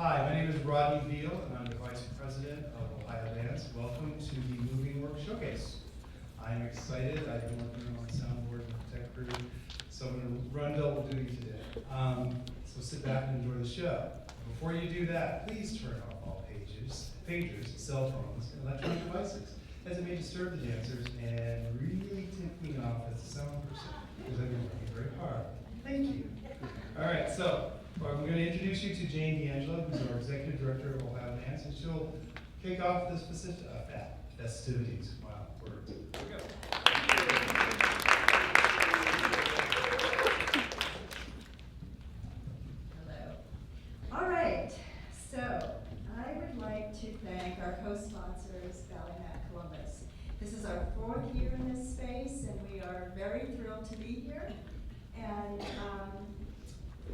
Hi, my name is Rodney Veal, and I'm the Vice President of Ohio Dance. Welcome to the Moving Work Showcase. I'm excited. I've been working on the soundboard with the tech crew, so I'm going to run double duty today. So sit back and enjoy the show. Before you do that, please turn off all pagers, cell phones, and electronic devices, as it may disturb the dancers and really tip me off as a sound person, because I've been working very hard. Thank you. All right, so I'm going to introduce you to Jane D'Angelo, who's our Executive Director of Ohio Dance, and she'll kick off the festivities. Wow, words. Here we go. Hello. All right, so I would like to thank our co-sponsors, Valley Mat Columbus. This is our 4th year in this space, and we are very thrilled to be here. And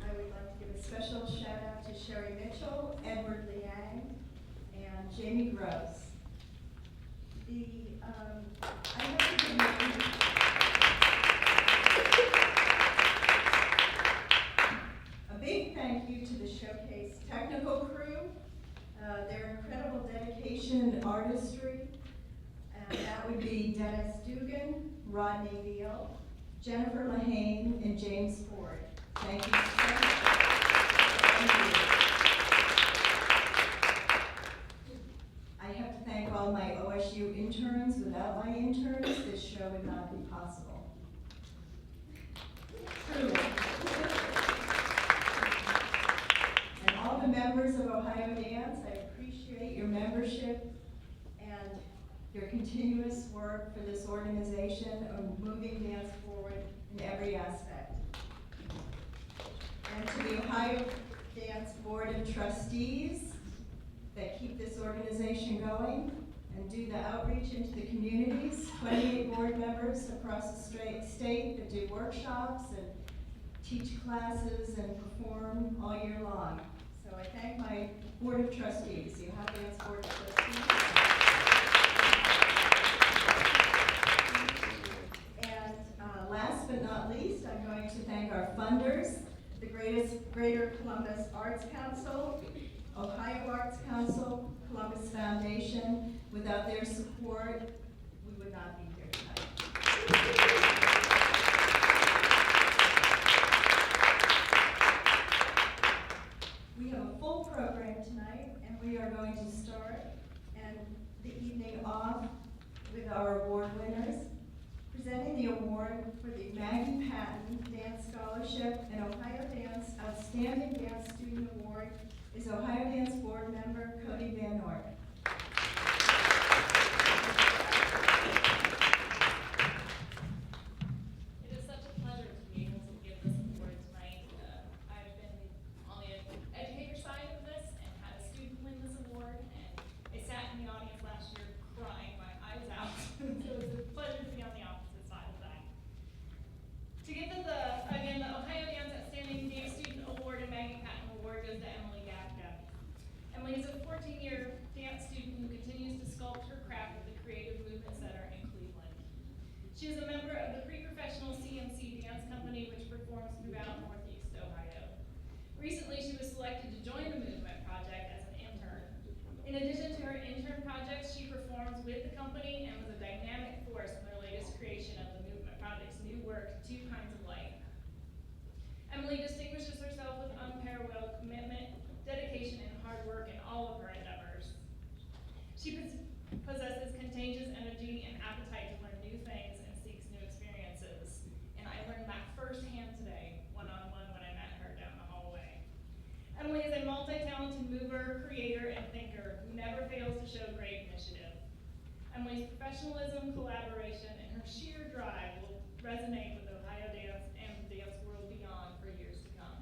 I would like to give a special shout out to Sherry Mitchell, Edward Liang, and Jamie Gross. I have to give a big thank you to the Showcase technical crew, their incredible dedication and artistry. And that would be Dennis Dugan, Rodney Veal, Jennifer Lahane, and James Ford. Thank you so much. Thank you. I have to thank all my OSU interns. Without my interns, this show would not be possible. Truly. And all the members of Ohio Dance, I appreciate your membership and your continuous work for this organization of moving dance forward in every aspect. And to the Ohio Dance Board of Trustees that keep this organization going and do the outreach into the communities, 28 board members across the state that do workshops and teach classes and perform all year long. So I thank my Board of Trustees, the Ohio Dance Board of Trustees. And last but not least, I'm going to thank our funders, the Greater Columbus Arts Council, Ohio Arts Council, Columbus Foundation. Without their support, we would not be here tonight. We have a full program tonight, and we are going to start and the evening off with our award winners. Presenting the award for the Maggie Patton Dance Scholarship and Ohio Dance Outstanding Dance Student Award is Ohio Dance Board member Cody Van Noort. It is such a pleasure to be able to give this award tonight. I've been on the educator side of this and had a student win this award, and I sat in the audience last year crying my eyes out. So it's a pleasure to be on the opposite side of that. To give the Ohio Dance Outstanding Dance Student Award and Maggie Patton Award goes to Emily Gafka. Emily is a 14-year dance student who continues to sculpt her craft at the Creative Movement Center in Cleveland. She is a member of the pre-professional CMC Dance Company, which performs throughout Northeast Ohio. Recently, she was selected to join the Movement Project as an intern. In addition to her intern projects, she performs with the company and was a dynamic force in their latest creation of the Movement Project's new work, Two Kinds of Light. Emily distinguishes herself with unparalleled commitment, dedication, and hard work in all of her endeavors. She possesses contagious energy and appetite to learn new things and seeks new experiences. And I learned that firsthand today, one-on-one, when I met her down the hallway. Emily is a multi-talented mover, creator, and thinker who never fails to show great initiative. Emily's professionalism, collaboration, and her sheer drive will resonate with Ohio Dance and the dance world beyond for years to come.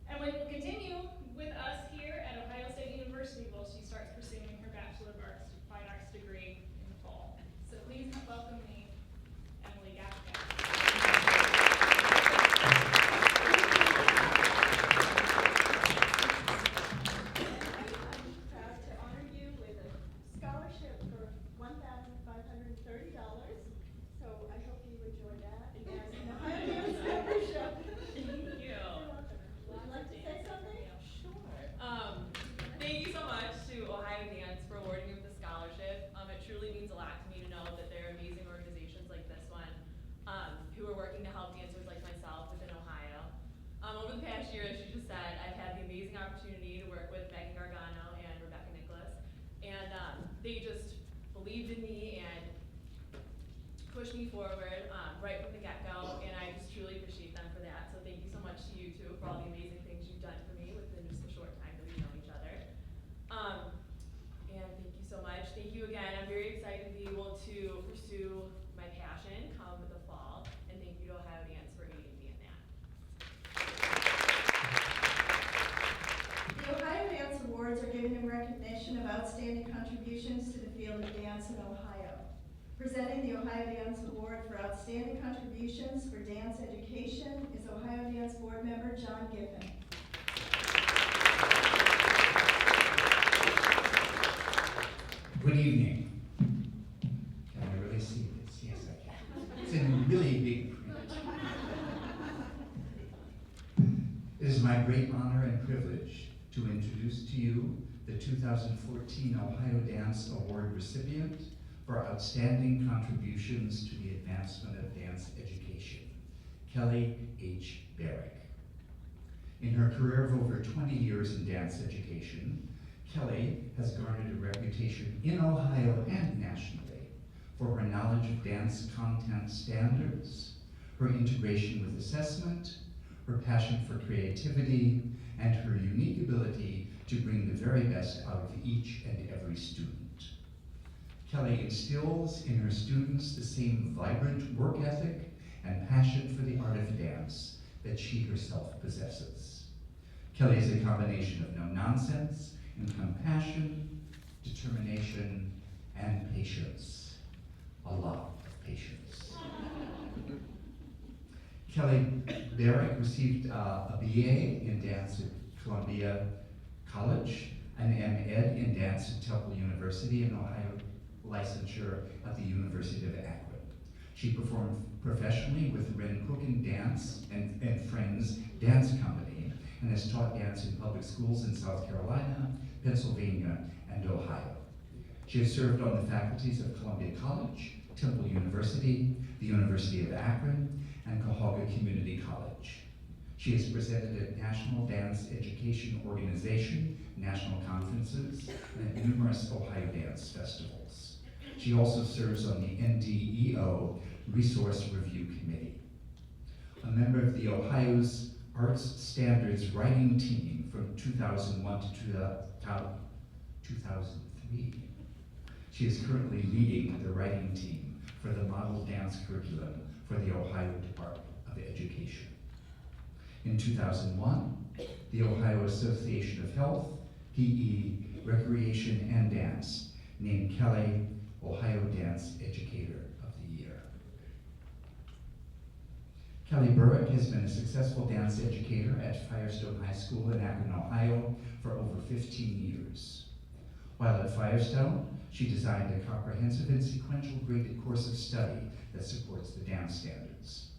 Emily will continue with us here at Ohio State University while she starts pursuing her Bachelor of Fine Arts degree in the fall. So please welcome me, Emily Gafka. I'm proud to honor you with a scholarship for $1,530. So I hope you enjoy that. they just believed in me and pushed me forward right from the get-go, and I just truly appreciate them for that. So thank you so much to you two for all the amazing things you've done for me within just the short time that we've known each other. And thank you so much. Thank you again. I'm very excited to be able to pursue my passion come the fall, and thank you to Ohio Dance for aiding me in that. The Ohio Dance Awards are given in recognition of outstanding contributions to the field of dance in Ohio. Presenting the Ohio Dance Award for outstanding contributions for dance education is Ohio Dance Board Member John Giffen. Good evening. Can I really see this? Yes, I can. It's in really big print. It is my great honor and privilege to introduce to you the 2014 Ohio Dance Award recipient for outstanding contributions to the advancement of dance education, Kelly H. Barrick. In her career of over 20 years in dance education, Kelly has garnered a reputation in Ohio and nationally for her knowledge of dance content standards, her integration with assessment, her passion for creativity, and her unique ability to bring the very best out of each and every student. Kelly instills in her students the same vibrant work ethic and passion for the art of dance that she herself possesses. Kelly is a combination of no-nonsense and compassion, determination, and patience. A lot of patience. Kelly Barrick received a BA in dance at Columbia College, an M.Ed in dance at Temple University, and Ohio licensure at the University of Akron. She performed professionally with Ren Cook and Dance and Friends Dance Company, and has taught dance in public schools in South Carolina, Pennsylvania, and Ohio. She has served on the faculties of Columbia College, Temple University, the University of Akron, and Cuyahoga Community College. She has presented at National Dance Education Organization, national conferences, and at numerous Ohio dance festivals. She also serves on the NDEO Resource Review Committee. A member of the Ohio's Arts Standards Writing Team from 2001 to 2003. She is currently leading the writing team for the Model Dance Curriculum for the Ohio Department of Education. In 2001, the Ohio Association of Health, PE, Recreation, and Dance named Kelly Ohio Dance Educator of the Year. Kelly Barrick has been a successful dance educator at Firestone High School in Akron, Ohio for over 15 years. While at Firestone, she designed a comprehensive and sequential graded course of study that supports the dance standards.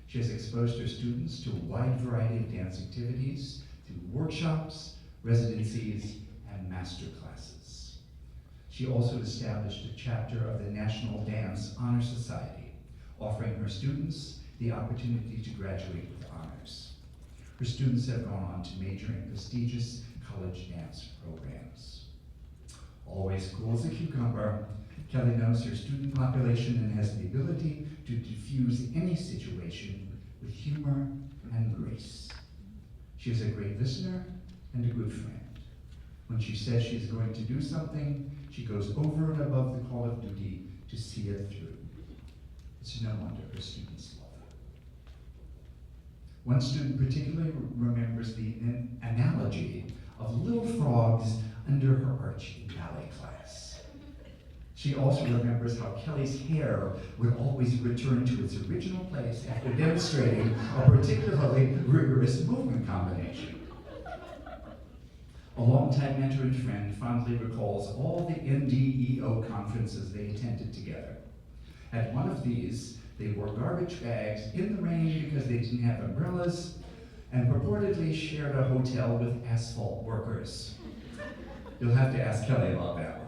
She has exposed her students to a wide variety of dance activities through workshops, residencies, and master classes. She also established a chapter of the National Dance Honor Society, offering her students the opportunity to graduate with honors. Her students have gone on to major in prestigious college dance programs. Always cool as a cucumber, Kelly knows her student population and has the ability to diffuse any situation with humor and grace. She is a great listener and a good friend. When she says she's going to do something, she goes over and above the call of duty to see it through. It's no wonder her students love her. One student particularly remembers the analogy of little frogs under her arch in ballet class. She also remembers how Kelly's hair would always return to its original place after demonstrating a particularly rigorous movement combination. A longtime mentor and friend fondly recalls all the NDEO conferences they attended together. At one of these, they wore garbage bags in the rain because they didn't have umbrellas, and purportedly shared a hotel with asphalt workers. You'll have to ask Kelly about that one.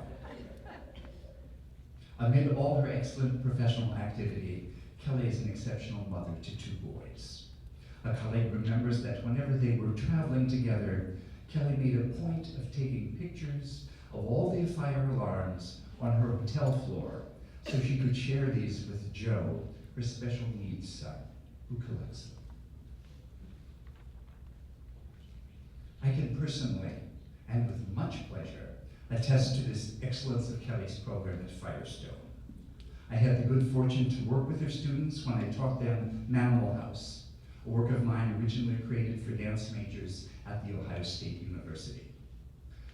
Amid all her excellent professional activity, Kelly is an exceptional mother to 2 boys. A colleague remembers that whenever they were traveling together, Kelly made a point of taking pictures of all the fire alarms on her hotel floor so she could share these with Joe, her special needs son, who collects them. I can personally, and with much pleasure, attest to this excellence of Kelly's program at Firestone. I had the good fortune to work with her students when I taught them Manimal House, a work of mine originally created for dance majors at The Ohio State University.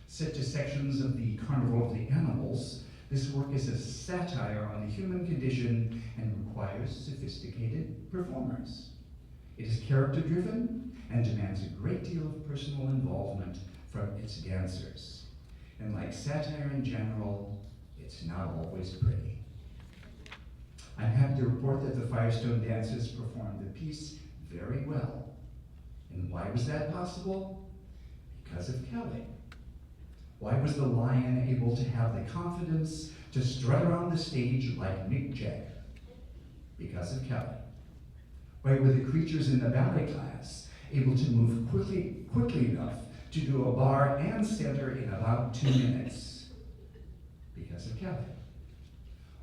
Set to sections of the Carnival of the Animals, this work is a satire on the human condition and requires sophisticated performers. It is character-driven and demands a great deal of personal involvement from its dancers. And like satire in general, it's not always pretty. I'm happy to report that the Firestone dancers performed the piece very well. And why was that possible? Because of Kelly. Why was the lion able to have the confidence to strut around the stage like Mick Jagger? Because of Kelly. Why were the creatures in the ballet class able to move quickly enough to do a bar and center in about 2 minutes? Because of Kelly.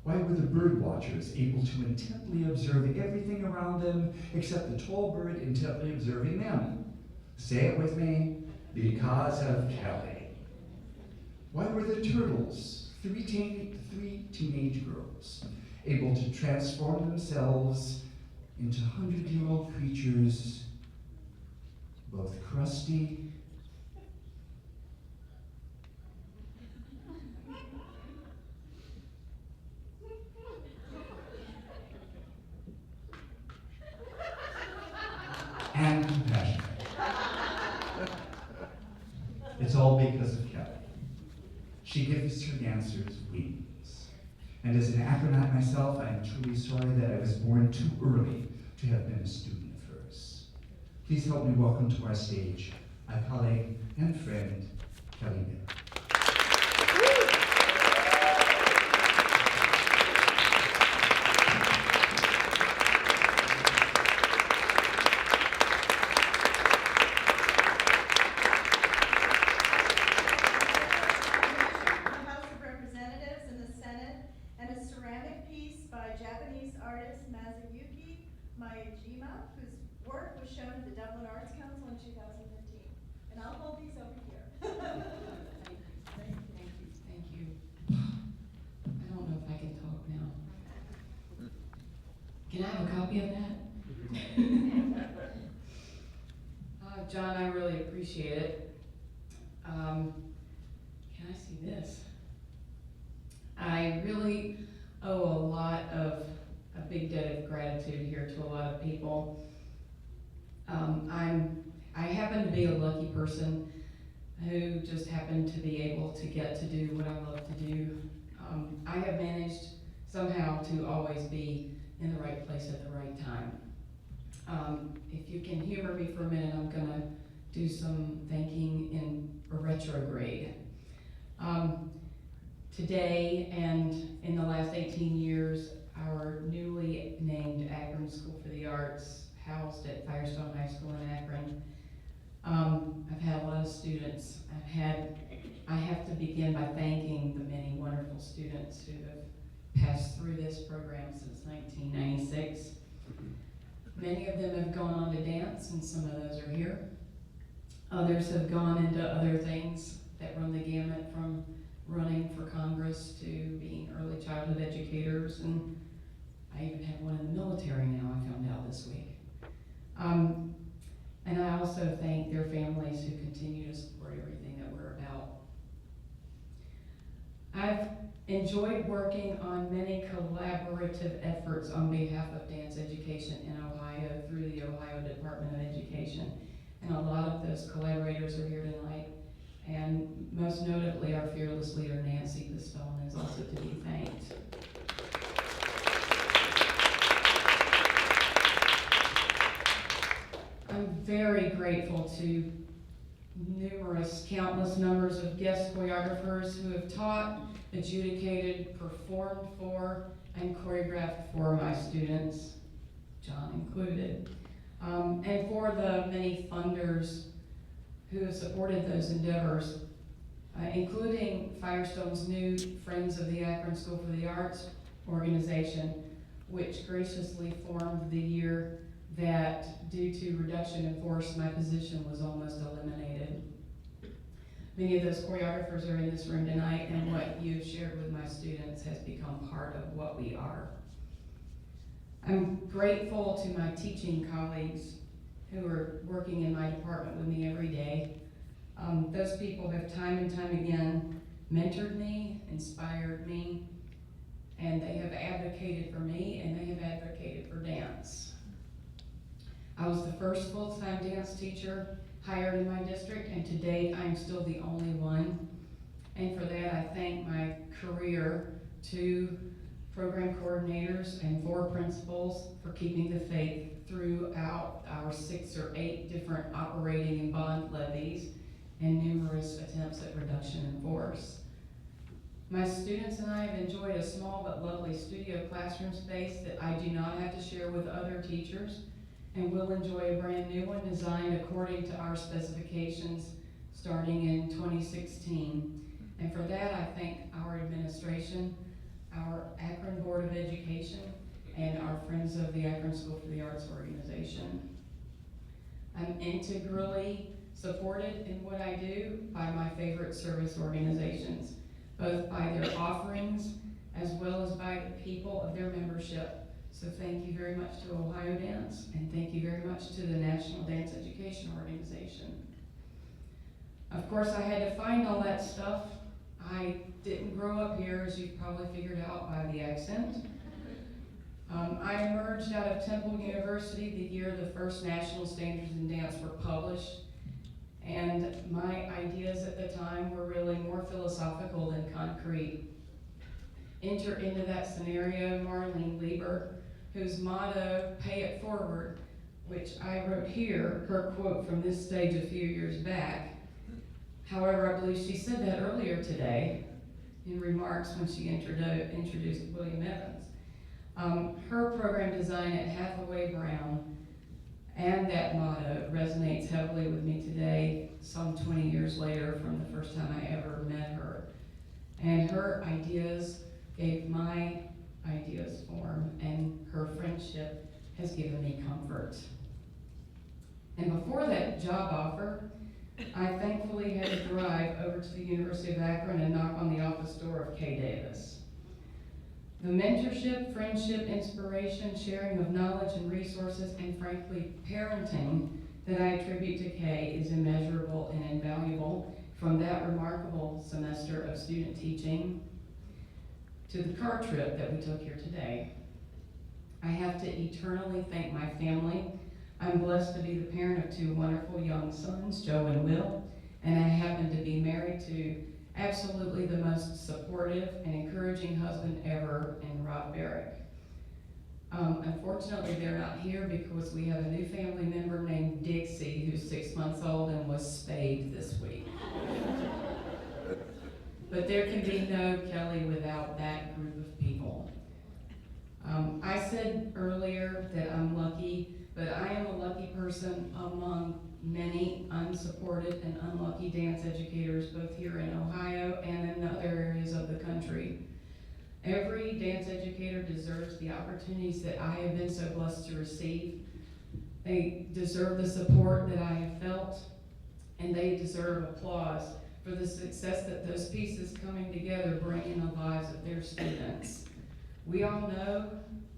Why were the bird watchers able to intently observe everything around them except the tall bird intently observing them? Say it with me, because of Kelly. Why were the turtles, three teenage girls, able to transform themselves into 100-year-old creatures, both crusty and compassionate? It's all because of Kelly. She gives her dancers wings. And as an acrobat myself, I am truly sorry that I was born too early to have been a student of hers. Please help me welcome to our stage my colleague and friend, Kelly Miller. Whose work was shown at the Dublin Arts Council in 2015. And I'll hold these over here. Thank you. I don't know if I can talk now. Can I have a copy of that? John, I really appreciate it. Can I see this? I really owe a lot of a big debt of gratitude here to a lot of people. I happen to be a lucky person who just happened to be able to get to do what I love to do. I have managed somehow to always be in the right place at the right time. If you can humor me for a minute, I'm gonna do some thinking in a retrograde. Today and in the last 18 years, our newly named Akron School for the Arts, housed at Firestone High School in Akron. I've had a lot of students. I have to begin by thanking the many wonderful students who have passed through this program since 1996. Many of them have gone on to dance, and some of those are here. Others have gone into other things that run the gamut, from running for Congress to being early childhood educators, and I even have one in the military now, I found out this week. And I also thank their families who continue to support everything that we're about. I've enjoyed working on many collaborative efforts on behalf of dance education in Ohio through the Ohio Department of Education. And a lot of those collaborators are here tonight. And most notably, our fearless leader, Nancy Pistone, is also to be thanked. I'm very grateful to countless numbers of guest choreographers who have taught, adjudicated, performed for, and choreographed for my students, John included. And for the many funders who have supported those endeavors. including Firestone's new Friends of the Akron School for the Arts organization, which graciously formed the year that, due to reduction in force, my position was almost eliminated. Many of those choreographers are in this room tonight, and what you've shared with my students has become part of what we are. I'm grateful to my teaching colleagues who are working in my department with me every day. Those people have time and time again mentored me, inspired me, and they have advocated for me, and they have advocated for dance. I was the first full-time dance teacher hired in my district, and to date, I'm still the only one. And for that, I thank my career, 2 program coordinators and 4 principals for keeping the faith throughout our 6 or 8 different operating and bond levies and numerous attempts at reduction in force. My students and I have enjoyed a small but lovely studio classroom space that I do not have to share with other teachers, and will enjoy a brand new one designed according to our specifications starting in 2016. And for that, I thank our administration, our Akron Board of Education, and our Friends of the Akron School for the Arts organization. I'm integrally supported in what I do by my favorite service organizations, both by their offerings as well as by the people of their membership. So thank you very much to Ohio Dance, and thank you very much to the National Dance Education Organization. Of course, I had to find all that stuff. I didn't grow up here, as you've probably figured out by the accent. I emerged out of Temple University the year the first national standards in dance were published, and my ideas at the time were really more philosophical than concrete. Enter into that scenario Marlene Lieber, whose motto, "Pay it forward," which I wrote here, her quote from this stage a few years back. However, I believe she said that earlier today in remarks when she introduced William Evans. Her program design at Hathaway Brown and that motto resonates heavily with me today, some 20 years later from the first time I ever met her. And her ideas gave my ideas form, and her friendship has given me comfort. And before that job offer, I thankfully had to drive over to the University of Akron and knock on the office door of Kay Davis. The mentorship, friendship, inspiration, sharing of knowledge and resources, and frankly, parenting that I attribute to Kay is immeasurable and invaluable, from that remarkable semester of student teaching to the car trip that we took here today. I have to eternally thank my family. I'm blessed to be the parent of 2 wonderful young sons, Joe and Will, and I happen to be married to absolutely the most supportive and encouraging husband ever in Rob Barrick. Unfortunately, they're not here because we have a new family member named Dixie, who's 6 months old and was spayed this week. But there can be no Kelly without that group of people. I said earlier that I'm lucky, but I am a lucky person among many unsupported and unlucky dance educators, both here in Ohio and in other areas of the country. Every dance educator deserves the opportunities that I have been so blessed to receive. They deserve the support that I have felt, and they deserve applause for the success that those pieces coming together bring in the lives of their students. We all know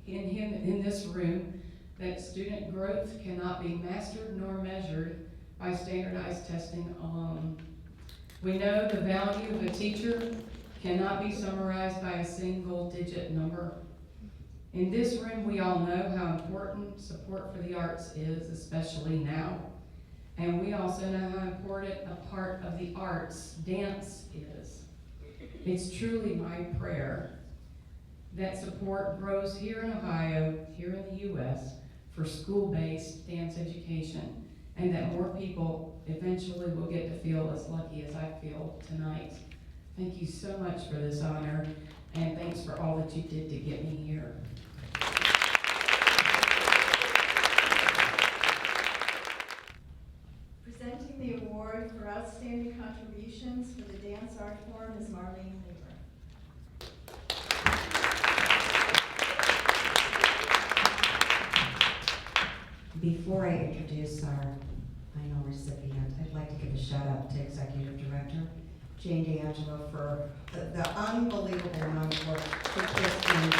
in this room that student growth cannot be mastered nor measured by standardized testing alone. We know the value of a teacher cannot be summarized by a single-digit number. In this room, we all know how important support for the arts is, especially now. And we also know how important a part of the arts dance is. It's truly my prayer that support grows here in Ohio, here in the U.S., for school-based dance education, and that more people eventually will get to feel as lucky as I feel tonight. Thank you so much for this honor, and thanks for all that you did to get me here. Presenting the the award for outstanding contributions for the dance art form is Marlene Lever. Before I introduce our final recipient, I'd like to give a shout out to Executive Director Jane D'Angelo for the unbelievable amount of work she puts into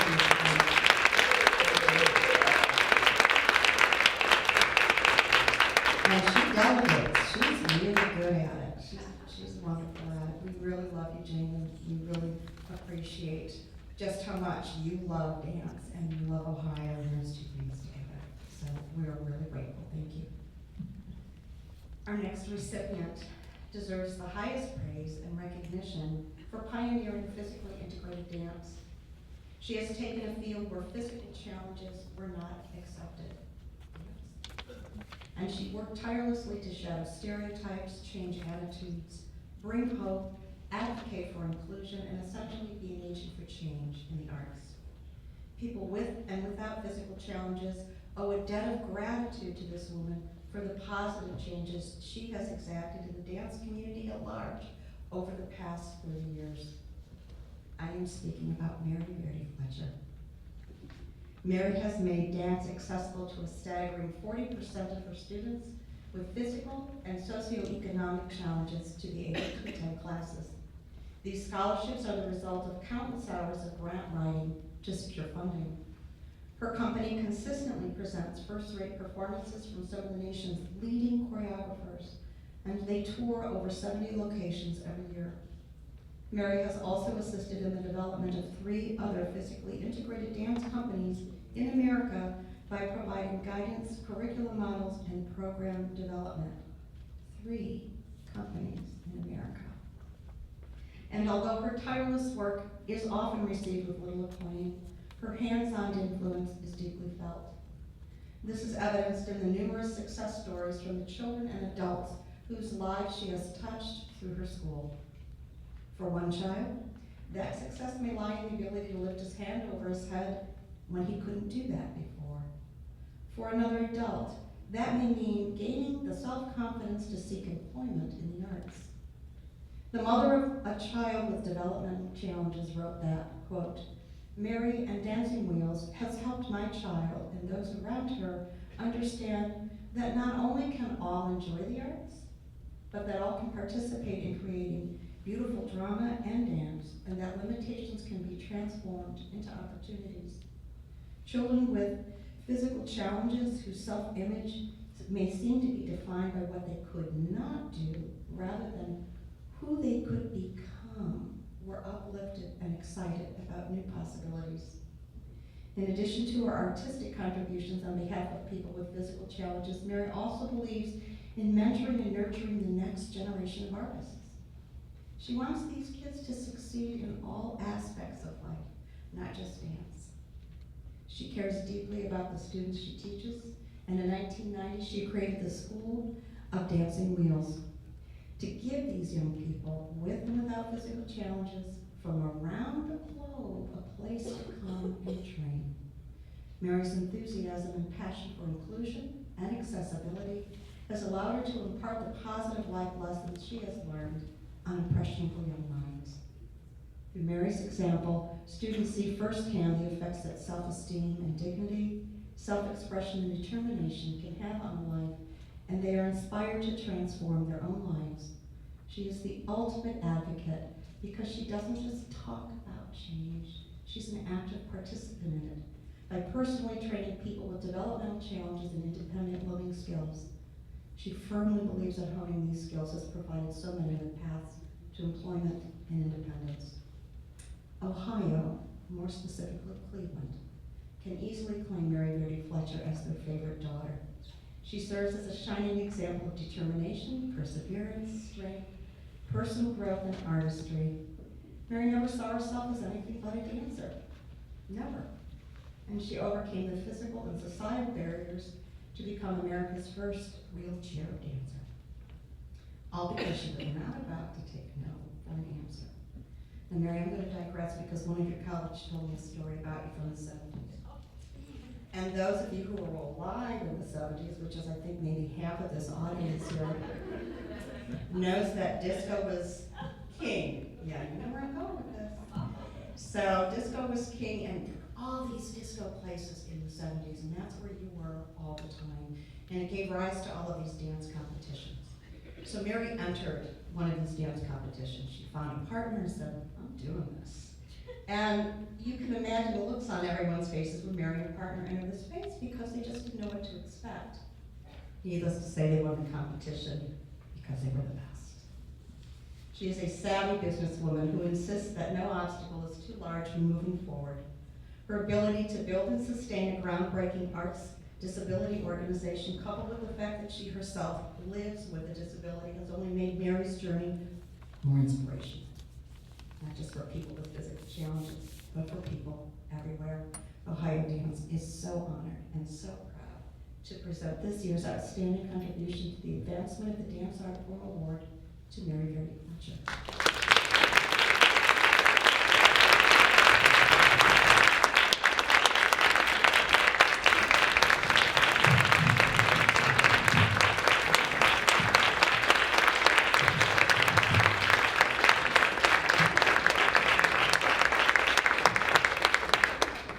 and she delegates. She's really good at it. She's wonderful at it. We really love you, Jane, and we really appreciate just how much you love dance and you love Ohio and those two things together. So we're really grateful. Thank you. Our next recipient deserves the highest praise and recognition for pioneering physically integrated dance. She has taken a field where physical challenges were not accepted. And she worked tirelessly to shadow stereotypes, change attitudes, bring hope, advocate for inclusion, and essentially be an agent for change in the arts. People with and without physical challenges owe a debt of gratitude to this woman for the positive changes she has exacted in the dance community at large over the past 30 years. I am speaking about Mary Verdi Fletcher. Mary has made dance accessible to a staggering 40% of her students with physical and socioeconomic challenges to be able to attend classes. These scholarships are the result of countless hours of grant writing to secure funding. Her company consistently presents first-rate performances from some of the nation's leading choreographers, and they tour over 70 locations every year. Mary has also assisted in the development of 3 other physically integrated dance companies in America by providing guidance, curriculum models, and program development. 3 companies in America. And although her tireless work is often received with little acclaim, her hands-on influence is deeply felt. This is evidenced in the numerous success stories from the children and adults whose lives she has touched through her school. For one child, that success may lie in the ability to lift his hand over his head when he couldn't do that before. For another adult, that may mean gaining the self-confidence to seek employment in the arts. The mother of a child with developmental challenges wrote that, quote, "Mary and Dancing Wheels has helped my child and those around her understand that not only can all enjoy the arts, but that all can participate in creating beautiful drama and dance, and that limitations can be transformed into opportunities. Children with physical challenges whose self-image may seem to be defined by what they could not do rather than who they could become were uplifted and excited about new possibilities." In addition to her artistic contributions on behalf of people with physical challenges, Mary also believes in mentoring and nurturing the next generation of artists. She wants these kids to succeed in all aspects of life, not just dance. She cares deeply about the students she teaches, and in 1990 she created the School of Dancing Wheels to give these young people with and without physical challenges from around the globe a place to come and train. Mary's enthusiasm and passion for inclusion and accessibility has allowed her to impart the positive life lessons she has learned on impressionable young minds. Through Mary's example, students see firsthand the effects that self-esteem and dignity, self-expression and determination can have on life, and they are inspired to transform their own lives. She is the ultimate advocate because she doesn't just talk about change, she's an active participant in it by personally training people with developmental challenges and independent living skills. She firmly believes that honing these skills has provided so many other paths to employment and independence. Ohio, more specifically Cleveland, can easily claim Mary Verdi Fletcher as their favorite daughter. She serves as a shining example of determination, perseverance, strength, personal growth, and artistry. Mary never saw herself as anything but a dancer. Never. And she overcame the physical and societal barriers to become America's first wheelchair dancer. All because she was not about to take no for an answer. And Mary, I'm going to digress because one of your colleagues told me a story about you from the 70s. And those of you who were alive in the 70s, which is I think maybe half of this audience here, knows that disco was king. Yeah, you know where I'm going with this. So disco was king, and all these disco places in the 70s, and that's where you were all the time. And it gave rise to all of these dance competitions. So Mary entered one of these dance competitions. She found a partner and said, I'm doing this. And you can imagine the looks on everyone's faces when Mary and her partner entered the space because they just didn't know what to expect. Needless to say, they won the competition because they were the best. She is a savvy businesswoman who insists that no obstacle is too large when moving forward. Her ability to build and sustain a groundbreaking arts disability organization, coupled with the fact that she herself lives with a disability, has only made Mary's journey more inspirational. Not just for people with physical challenges, but for people everywhere. Ohio Dance is so honored and so proud to present this year's outstanding contribution to the advancement of the Dance Art Form Award to Mary Verdi Fletcher.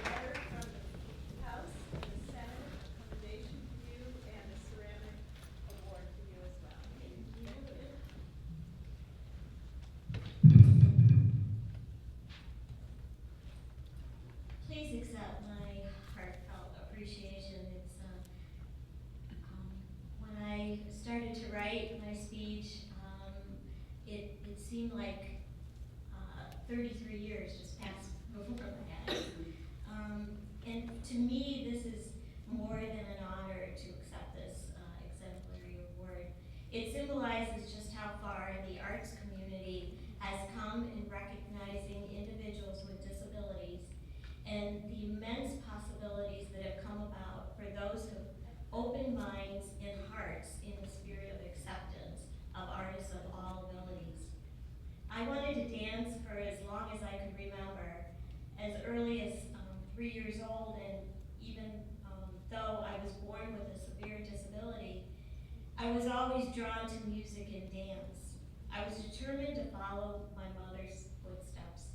Letter from the House and the Senate, a commendation to you, and a ceramic award for you as well. Please accept my heartfelt appreciation. It's, when I started to write my speech, it seemed like 33 years just passed before my eyes. And to me, this is more than an honor to accept this exemplary award. It symbolizes just how far the arts community has come in recognizing individuals with disabilities and the immense possibilities that have come about for those who have open minds and hearts in the spirit of acceptance of artists of all abilities. I wanted to dance for as long as I could remember, as early as 3 years old, and even though I was born with a severe disability, I was always drawn to music and dance. I was determined to follow my mother's footsteps.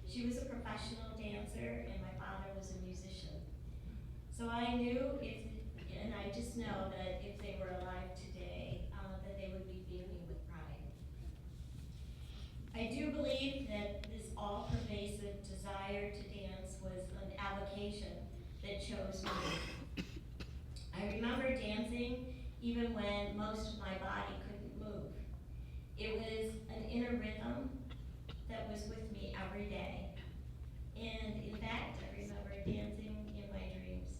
She was a professional dancer, and my father was a musician. So I knew and I just know that if they were alive today, that they would be beaming with pride. I do believe that this all-pervasive desire to dance was an avocation that chose me. I remember dancing even when most of my body couldn't move. It was an inner rhythm that was with me every day. And in fact, I remember dancing in my dreams.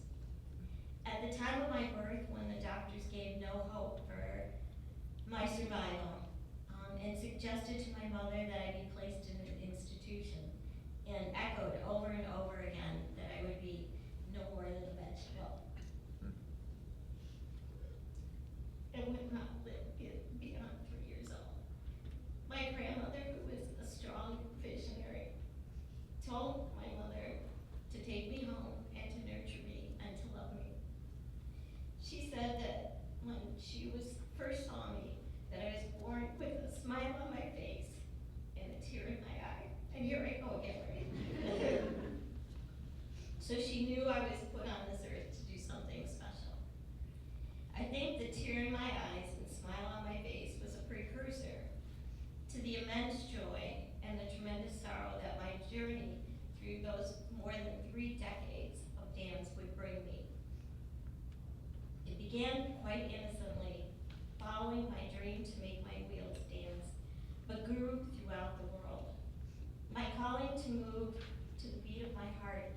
At the time of my birth, when the doctors gave no hope for my survival, and suggested to my mother that I be placed in an institution, and echoed over and over again that I would be no more than a vegetable. And would not live beyond 3 years old. My grandmother, who was a strong visionary, told my mother to take me home and to nurture me and to love me. She said that when she first saw me, that I was born with a smile on my face and a tear in my eye. And here I go again, right? So she knew I was put on this earth to do something special. I think the tear in my eyes and smile on my face was a precursor to the immense joy and the tremendous sorrow that my journey through those more than 3 decades of dance would bring me. It began quite innocently, following my dream to make my wheels dance, but grew throughout the world. My calling to move to the beat of my heart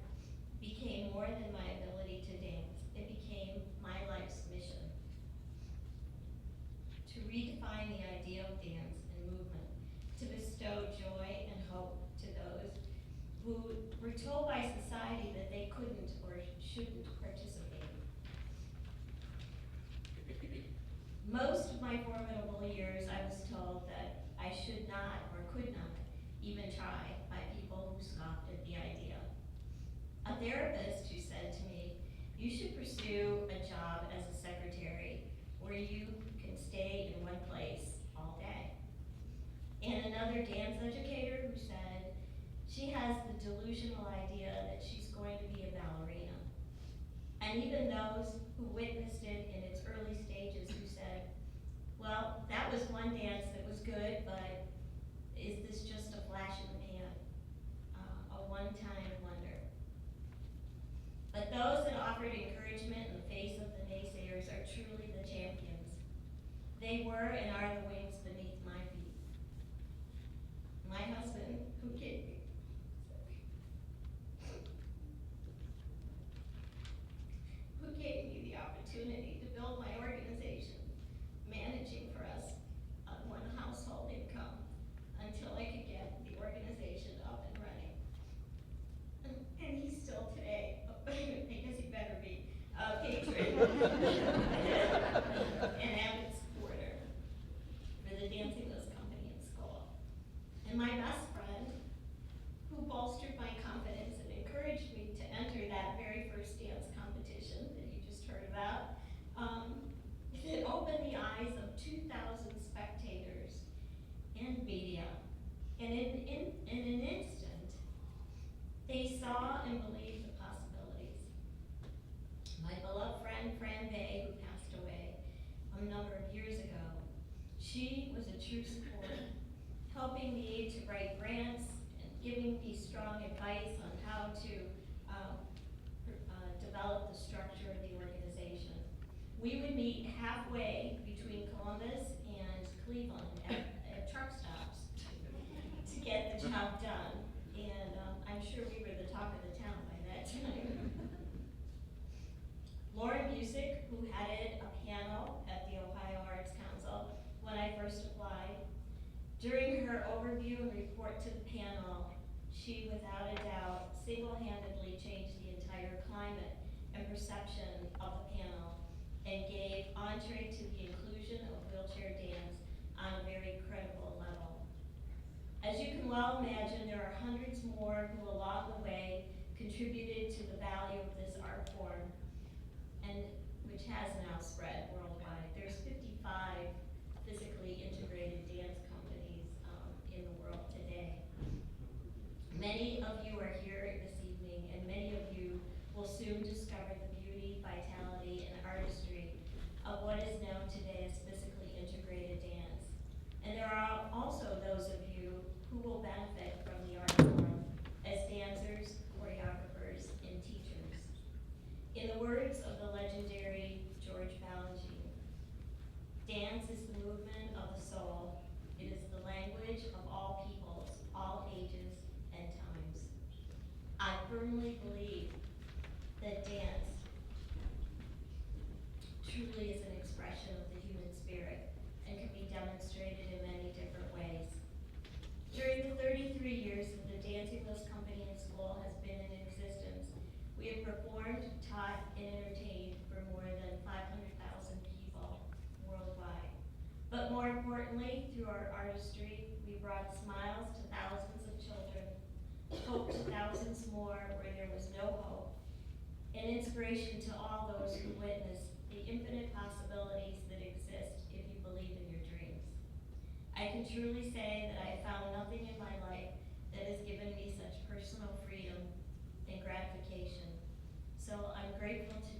became more than my ability to dance. It became my life's mission. To redefine the idea of dance and movement, to bestow joy and hope to those who were told by society that they couldn't or shouldn't participate. Most of my formidable years, I was told that I should not or could not even try by people who scoffed at the idea. A therapist who said to me, you should pursue a job as a secretary where you can stay in one place all day. another dance educator who said she has the delusional idea that she's going to be a ballerina. And even those who witnessed it in its early stages who said, well, that was one dance that was good, but is this just a flash in the pan? A one-time wonder. But those that offered encouragement in the face of the naysayers are truly the champions. They were and are the wings beneath my feet. My husband, who gave me the opportunity to build my organization, managing for us on one household income until I could get the organization up and running. And he's still today, I guess he better be, a patron and avid supporter for the Dancing List Company in school. And my best friend, who bolstered my confidence and encouraged me to enter that very first dance competition that you just heard about, it opened the eyes of 2,000 spectators and media. And in an instant, they saw and believed the possibilities. My beloved friend, Fran Bay, who passed away a number of years ago, she was a true supporter, helping me to write grants and giving me strong advice on how to develop the structure of the organization. We would meet halfway between Columbus and Cleveland at truck stops to get the job done. And I'm sure we were the talk of the town by that time. Lauren Busick, who headed a panel at the Ohio Arts Council when I first applied, during her overview and report to the panel, she without a doubt single-handedly changed the entire climate and perception of the panel and gave entree to the inclusion of wheelchair dance on a very credible level. As you can well imagine, there are hundreds more who along the way contributed to the value of this art form, and which has now spread worldwide. There's 55 physically integrated dance companies in the world today. Many of you are here this evening, and many of you will soon discover the beauty, vitality, and artistry of what is known today as physically integrated dance. And there are also those of you who will benefit from the art form as dancers, choreographers, and teachers. In the words of the legendary George Balanchine, dance is the movement of the soul. It is the language of all peoples, all ages, and times. I firmly believe that dance truly is an expression of the human spirit and can be demonstrated in many different ways. During the 33 years that the Dancing List Company in School has been in existence, we have performed, taught, and entertained for more than 500,000 people worldwide. But more importantly, through our artistry, we brought smiles to thousands of children, hope to thousands more where there was no hope, and inspiration to all those who witness the infinite possibilities that exist if you believe in your dreams. I can truly say that I found nothing in my life that has given me such personal freedom and gratification. So I'm grateful to